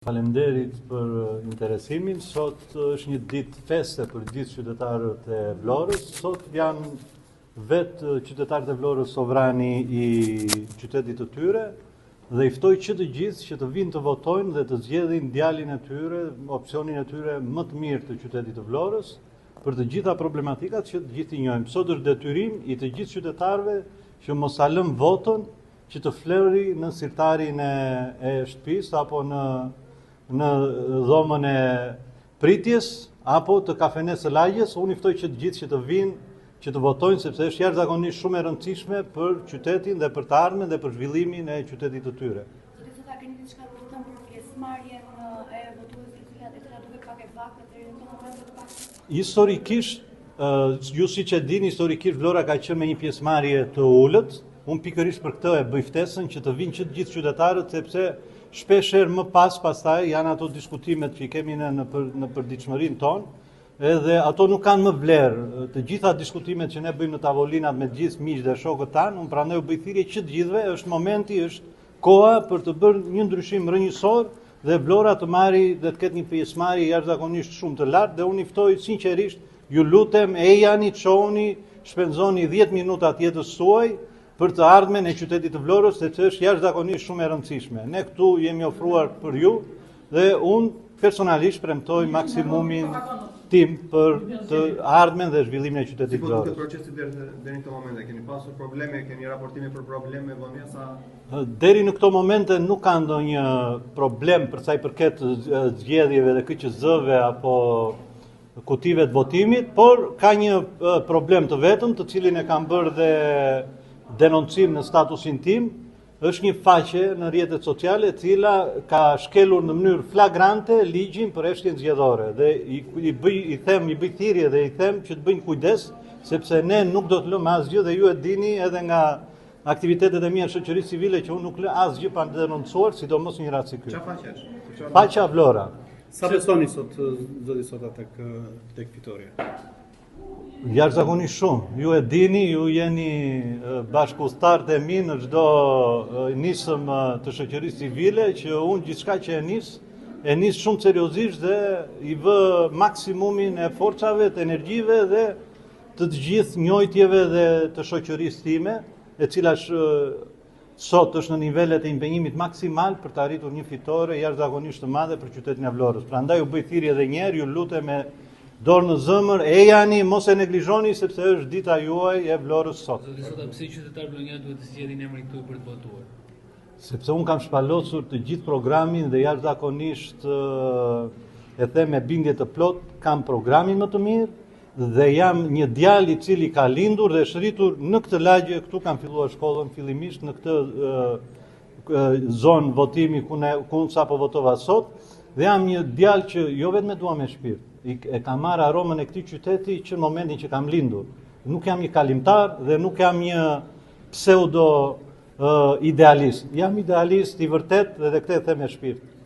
Faleminderit për interesimin. Sot është një ditë feste për gjithë qytetarët e Vlorës. Sot janë vetë qytetarët e Vlorës sovrani i qytetit të tyre dhe i ftoj që të gjithë që të vinë të votojnë dhe të zgjedhin djalin e tyre, opsionin e tyre më të mirë të qytetit të Vlorës për të gjitha problematikat që të gjithë i njohim. Sot është detyrim i të gjithë qytetarëve që mos a lëm votën, që të fleri në sirtarin e shtëpisë apo në dhomën e pritjes apo të kafenes së lagjes. Unë i ftoj që të gjithë që të vinë, që të votojnë, sepse është jashtëzakonisht shumë e rëndësishme për qytetin dhe për të ardhmen dhe për zhvillimin e qytetit të tyre. Sot a keni diçka të thënë për pjesëmarrjen e votuesve e cila duhet pak e vakët deri në këtë moment të pak? Historikisht, ju siç e dini, historikisht Vlora ka qenë me një pjesëmarrje të ulët. Unë pikërisht për këtë e bëj ftesën që të vinë që të gjithë qytetarët, sepse shpeshherë më pastaj janë ato diskutimet që i kemi në përditshmërinë tonë, edhe ato nuk kanë më vlerë. Të gjitha diskutimet që ne bëjmë në tavolinat me gjithë miqtë dhe shokët tanë, unë prandaj u bëj thirrje që të gjithëve, është momenti, është koha për të bërë një ndryshim rrënjësor dhe Vlora të marrë dhe të ketë një pjesëmarrje jashtëzakonisht shumë të lartë dhe unë i ftoj sinqerisht, ju lutem, ejani, çohuni, shpenzoni 10 minuta të jetës suaj për të ardhmen e qytetit të Vlorës, sepse është jashtëzakonisht shumë e rëndësishme. Ne këtu jemi ofruar për ju dhe unë personalisht premtoj maksimumin tim për të ardhmen dhe zhvillimin e qytetit të Vlorës. Si po duket procesi deri në këtë moment? Keni pasur probleme, keni raportime për probleme vonjesa? Deri në këto momente nuk ka ndonjë problem për sa i përket zgjedhjeve dhe KQZ-ve apo kutive të votimit, por ka një problem të vetëm, të cilin e kam bërë dhe denoncim në statusin tim. Është një faqe në rrjetet sociale e cila ka shkelur në mënyrë flagrante ligjin për heshtjen zgjedhore dhe i bëj thirrje dhe i them që të bëjnë kujdes, sepse ne nuk do të lëmë asgjë dhe ju e dini edhe nga aktivitetet e mia shoqërisë civile që unë nuk lë asgjë pa denoncuar, sidomos një rast si ky. Çfarë faqe është? Faqja Vlora. Sa besoni sot zoti sot tek fitoria? Jashtëzakonisht shumë. Ju e dini, ju jeni bashkëulltarët e mi në çdo nisëm të shoqërisë civile, që unë gjithçka që e nis shumë seriozisht dhe i vë maksimumin e forcave, të energjive dhe të gjithë njojtjeve dhe të shoqërisë time, e cila sot është në nivelet e impenjimit maksimal për të arritur një fitore jashtëzakonisht të madhe për qytetin e Vlorës. Prandaj u bëj thirrje edhe një herë, ju lutem me dorë në zëmër, ejani, mos e neglizhoni sepse është dita juaj e Vlorës sot. Zoti sot pse qytetarët vlorënjak duhet të zgjedhin emrin këtu për të votuar? Sepse unë kam shpalosur të gjithë programin dhe jashtëzakonisht e them me bindje të plot, kam programin më të mirë dhe jam një djalë i cili ka lindur dhe është rritur në këtë lagje, këtu kam filluar shkollën fillimisht në këtë zonë votimi ku sapo votova sot, dhe jam një djalë që jo vetëm e dua me shpirt, e kam marrë aromën e këtij qyteti që në momentin që kam lindur. Nuk jam një kalimtar dhe nuk jam një pseudo idealist. Jam idealist i vërtet dhe këtë e them me shpirt.